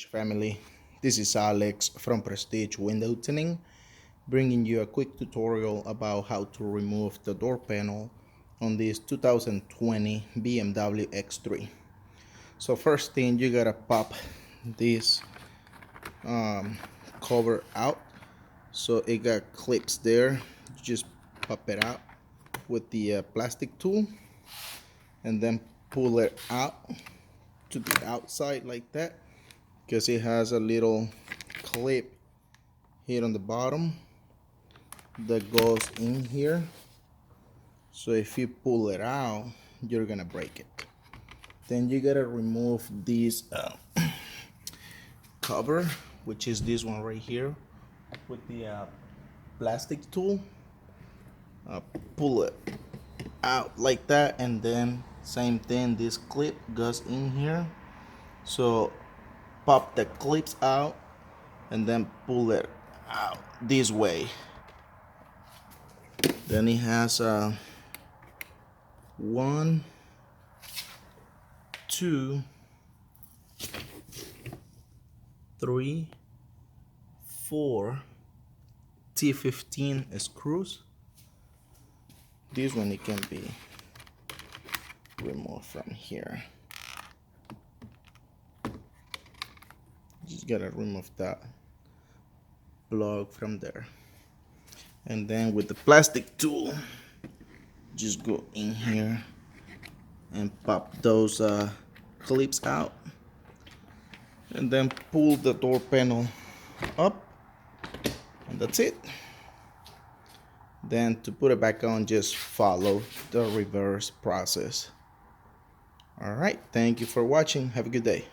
Prestige family. This is Alex from Prestige Window Tinting, bringing you a quick tutorial about how to remove the door panel on this 2020 BMW X3. So first thing, you gotta pop this cover out. So it got clips there. You just pop it out with the plastic tool and then pull it out to the outside like that, because it has a little clip here on the bottom that goes in here. So if you pull it out, you're gonna break it. Then you gotta remove this cover, which is this one right here, with the plastic tool. Pull it out like that, and then same thing, this clip goes in here. So pop the clips out and then pull it out this way. Then it has 1, 2, 3, 4 T15 screws. This one, it can be removed from here. Just gotta remove that plug from there, and then with the plastic tool, just go in here and pop those clips out, and then pull the door panel up, and that's it. Then to put it back on, just follow the reverse process. All right, thank you for watching. Have a good day.